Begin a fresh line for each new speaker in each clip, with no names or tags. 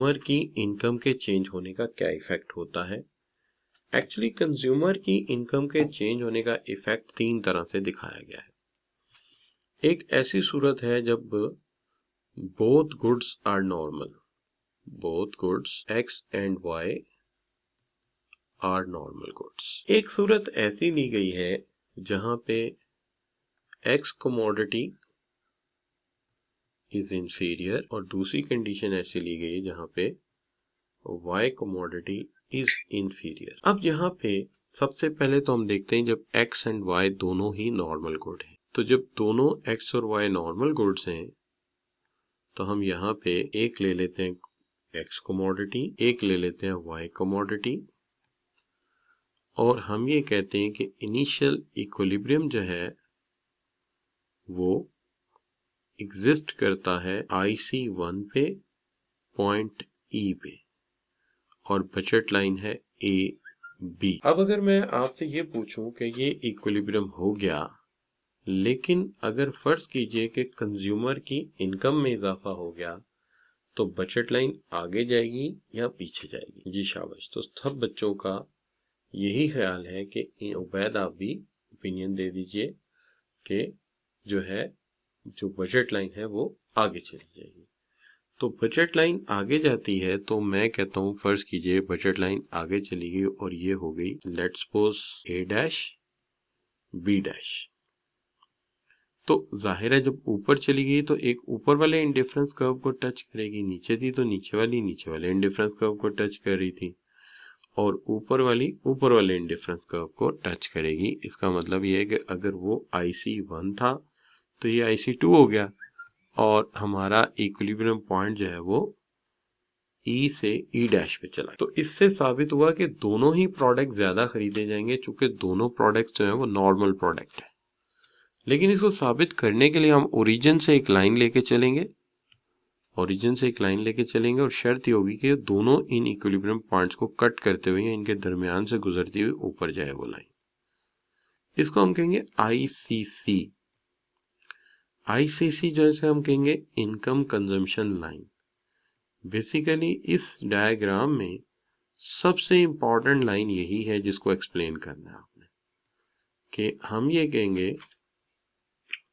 Consumer की income के change होने का क्या इफेक्ट होता है। एक्चुअली कंज्यूमर की इनकम के चेंज होने का इफेक्ट तीन तरह से दिखाया गया है। एक ऐसी सूरत है जब both goods are normal, both goods X and Y are normal goods. एक सूरत ऐसी ली गई है जहां पे एक्स कमोडिटी इज इंफीरियर और दूसरी कंडीशन ऐसी ली गई है जहां पे y कमोडिटी इज इंफीरियर। अब यहाँ पे सबसे पहले तो हम देखते हैं जब x एंड y दोनों ही नॉर्मल गुड हैं, तो जब दोनों x और y नॉर्मल गुड्स हैं तो हम यहाँ पे एक ले लेते हैं x कमोडिटी, एक ले लेते हैं y कमोडिटी, और हम ये कहते हैं कि इनिशियल इक्विलिब्रियम जो है वो एग्जिस्ट करता है IC1 पे पॉइंट E पे और बजट लाइन है AB। अब अगर मैं आपसे ये पूछूं कि ये इक्विलिब्रियम हो गया, लेकिन अगर फर्ज कीजिए कि कंज्यूमर की इनकम में इजाफा हो गया, तो बजट लाइन आगे जाएगी या पीछे जाएगी? जी शाबाश। तो सब बच्चों का यही ख्याल है कि उबैद आप भी ओपिनियन दे दीजिए कि जो बजट लाइन है वो आगे चली जाएगी। तो बजट लाइन आगे जाती है तो मैं कहता हूं फर्ज कीजिए बजट लाइन आगे चली गई और ये हो गई let's suppose A dash B dash. तो जाहिर है जब ऊपर चली गई तो एक ऊपर वाले इंडिफरेंस कर्व को टच करेगी, नीचे थी तो नीचे वाले इंडिफरेंस कर्व को टच कर रही थी, और ऊपर वाले इंडिफरेंस कर्व को टच करेगी। इसका मतलब ये है कि अगर वो IC1 था तो ये IC2 हो गया और हमारा इक्विलिब्रियम पॉइंट जो है वो E से E डैश पे चला। तो इससे साबित हुआ कि दोनों ही प्रोडक्ट ज्यादा खरीदे जाएंगे, चूंकि दोनों प्रोडक्ट्स जो है वो नॉर्मल प्रोडक्ट है। लेकिन इसको साबित करने के लिए हम ओरिजिन से एक लाइन लेके चलेंगे, और शर्त ये होगी कि दोनों इन इक्विलिब्रियम पॉइंट्स को कट करते हुए या इनके दरमियान से गुजरती हुई ऊपर जाए वो लाइन। इसको हम कहेंगे ICC। ICC जैसे हम कहेंगे इनकम कंजम्पशन लाइन। बेसिकली इस डायग्राम में सबसे इंपॉर्टेंट लाइन यही है जिसको एक्सप्लेन करना है आपने, कि हम ये कहेंगे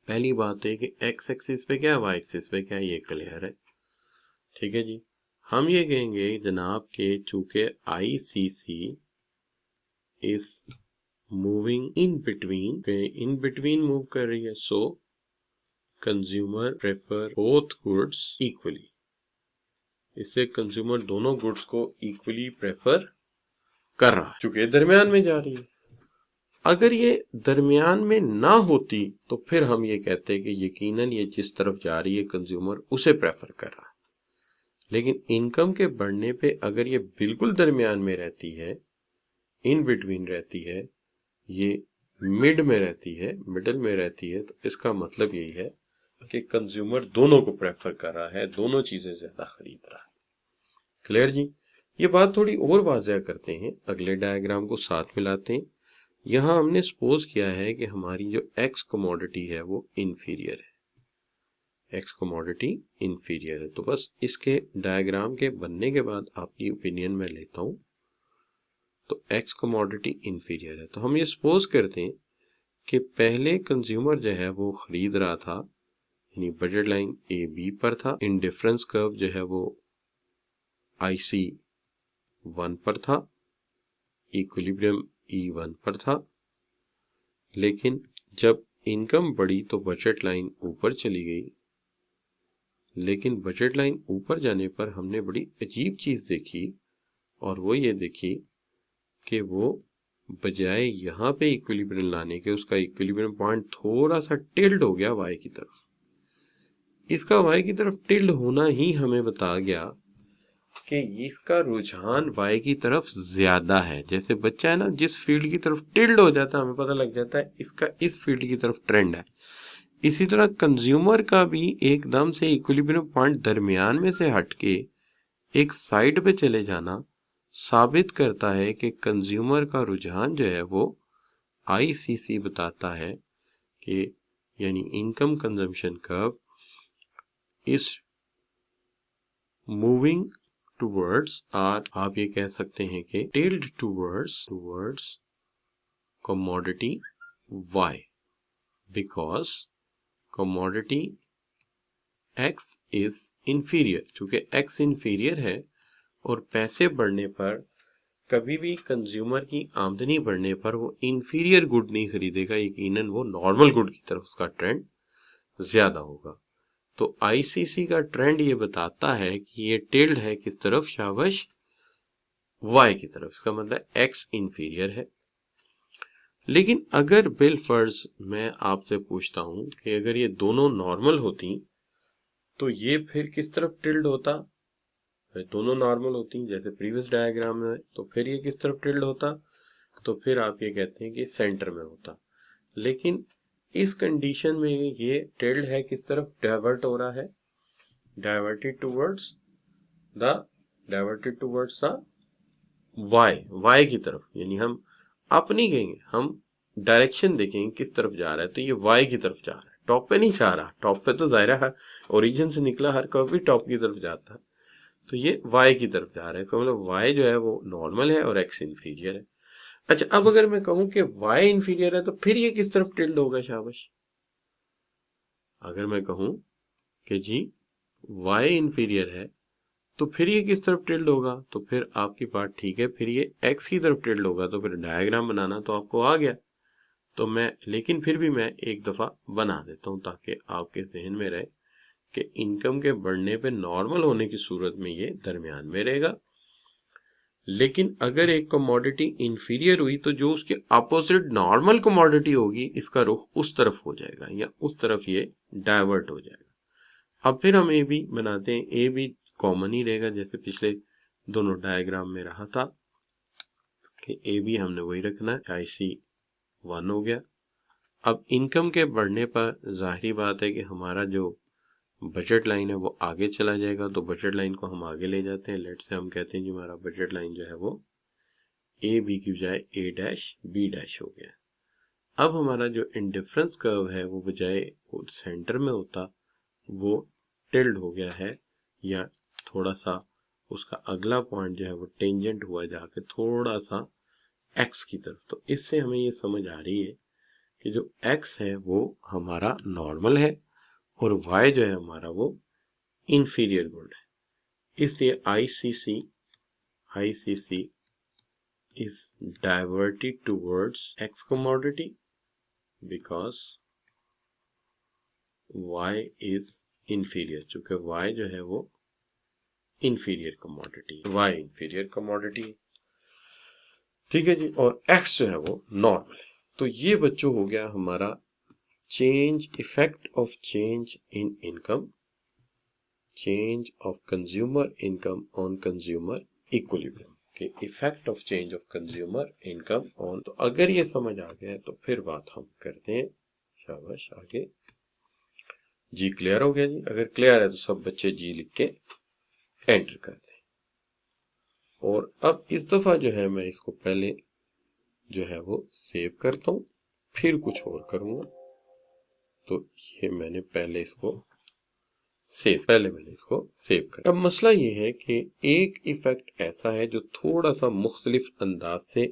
पहली बात है कि एक्स एक्सिस पे क्या है, वाई एक्सिस पे क्या है, ये क्लियर है। ठीक है जी। हम ये कहेंगे जनाब के चूंकि ICC is moving in between move कर रही है, सो consumer prefer both goods equally. इससे कंज्यूमर दोनों गुड्स को इक्वली प्रेफर कर रहा है चूंकि दरमियान में जा रही है। अगर ये दरमियान में ना होती तो फिर हम ये कहते हैं कि यकीनन ये जिस तरफ जा रही है कंज्यूमर उसे प्रेफर कर रहा है। लेकिन इनकम के बढ़ने पे अगर ये बिल्कुल दरमियान में रहती है, इन बिटवीन रहती है, ये मिडल में रहती है, तो इसका मतलब यही है कि कंज्यूमर दोनों को प्रेफर कर रहा है, दोनों चीजें ज्यादा खरीद रहा है। क्लियर जी। ये बात थोड़ी और वाज़ह करते हैं, अगले डायग्राम को साथ मिलाते हैं। यहाँ हमने सपोज किया है कि हमारी जो एक्स कमोडिटी है वो इंफीरियर है, तो बस इसके डायग्राम के बनने के बाद आपकी ओपिनियन में लेता हूं। तो एक्स कमोडिटी इंफीरियर है, तो हम ये सपोज करते हैं कि पहले कंज्यूमर जो है वो खरीद रहा था, यानी बजट लाइन AB पर था, इंडिफरेंस कर्व जो है वो IC1 पर था, इक्विलिब्रियम E1 पर था। लेकिन जब इनकम बढ़ी तो बजट लाइन ऊपर चली गई, लेकिन बजट लाइन ऊपर जाने पर हमने बड़ी अजीब चीज देखी, और वो ये देखी कि वो बजाय यहाँ पे इक्विलिब्रियम लाने के उसका इक्विलिब्रियम पॉइंट थोड़ा सा टिल्ड हो गया वाई की तरफ। इसका वाई की तरफ टिल्ड होना ही हमें बता गया कि इसका रुझान वाई की तरफ ज्यादा है। जैसे बच्चा है ना, जिस फील्ड की तरफ टिल्ड हो जाता है हमें पता लग जाता है इसका इस फील्ड की तरफ ट्रेंड है। इसी तरह कंज्यूमर का भी एकदम से इक्विलिब्रियम पॉइंट दरमियान में से हटके एक साइड पे चले जाना साबित करता है कि कंज्यूमर का रुझान जो है वो ICC बताता है कि यानी income consumption curve is moving towards R, आप ये कह सकते हैं कि tilt towards commodity Y, because commodity X is inferior. चूंकि एक्स इंफीरियर है और पैसे बढ़ने पर कभी भी कंज्यूमर की आमदनी बढ़ने पर वो इंफीरियर गुड नहीं खरीदेगा, यकीनन वो नॉर्मल गुड की तरफ उसका ट्रेंड ज्यादा होगा। तो आईसीसी का ट्रेंड ये बताता है कि ये टिल्ड है किस तरफ, शाबाश, वाई की तरफ। इसका मतलब एक्स इंफीरियर है। लेकिन अगर बिल फर्ज मैं आपसे पूछता हूं कि अगर ये दोनों नॉर्मल होती तो ये फिर किस तरफ टिल्ड होता? दोनों नॉर्मल होती जैसे प्रीवियस डायग्राम में, तो फिर ये किस तरफ टिल्ड होता? तो फिर आप ये कहते हैं कि सेंटर में होता। लेकिन इस कंडीशन में ये टिल्ड है किस तरफ, डाइवर्ट हो रहा है, डाइवर्टेड टुवर्ड्स द वाई की तरफ। यानी हम अप नहीं कहेंगे, हम डायरेक्शन देखेंगे किस तरफ जा रहा है, तो ये वाई की तरफ जा रहा है, टॉप पे नहीं जा रहा। टॉप पे तो जाहिर है ओरिजिन से निकला हर कर्व भी टॉप की तरफ जाता है, तो ये वाई की तरफ जा रहा है। इसका मतलब वाई जो है वो नॉर्मल है और एक्स इंफीरियर है। अच्छा, अब अगर मैं कहूं कि वाई इंफीरियर है तो फिर ये किस तरफ टिल्ड होगा, शाबाश। अगर मैं कहूं कि जी वाई इंफीरियर है तो फिर ये किस तरफ टिल्ड होगा, तो फिर आपकी बात ठीक है, फिर ये एक्स की तरफ टिल्ड होगा। तो फिर डायग्राम बनाना तो आपको आ गया, तो मैं लेकिन फिर भी मैं एक दफा बना देता हूं ताकि आपके जहन में रहे कि इनकम के बढ़ने पे नॉर्मल होने की सूरत में ये दरमियान में रहेगा। लेकिन अगर एक कमोडिटी इंफीरियर हुई तो जो उसके अपोजिट नॉर्मल कमोडिटी होगी इसका रुख उस तरफ हो जाएगा या उस तरफ ये डाइवर्ट हो जाएगा। अब फिर हम ए बी बनाते हैं। ए बी कॉमन ही रहेगा जैसे पिछले दोनों डायग्राम में रहा था कि ए बी हमने वही रखना है, IC 1 हो गया। अब इनकम के बढ़ने पर जाहिर बात है कि हमारा जो बजट लाइन है वो आगे चला जाएगा, तो बजट लाइन को हम आगे ले जाते हैं। लेट से हम कहते हैं जी हमारा बजट लाइन जो है वो ए बी की बजाय A डैश B डैश हो गया। अब हमारा जो इंडिफरेंस कर्व है वो बजाय सेंटर में होता वो टिल्ड हो गया है, या थोड़ा सा उसका अगला पॉइंट जो है वो टेंजेंट हुआ जाके थोड़ा सा एक्स की तरफ। तो इससे हमें ये समझ आ रही है कि जो एक्स है वो हमारा नॉर्मल है और वाई जो है हमारा वो इंफीरियर गुड है। इसलिए ICC is diverted towards X commodity because Y is inferior। चूंकि Y जो है वो inferior commodity, Y inferior commodity, ठीक है जी, और X जो है वो नॉर्मल है। तो ये बच्चों हो गया हमारा change, effect of change in income, change of consumer income on consumer equilibrium के effect of change of consumer income on. तो अगर ये समझ आ गया तो फिर बात हम करते हैं, शाबाश, आगे। जी क्लियर हो गया जी? अगर क्लियर है तो सब बच्चे जी लिख के एंटर कर दें। और अब इस दफा जो है मैं इसको पहले जो है वो सेव करता हूं, फिर कुछ और करूंगा। तो ये मैंने पहले इसको सेव कर। अब मसला ये है कि एक इफेक्ट ऐसा है जो थोड़ा सा मुख्तलिफ अंदाज से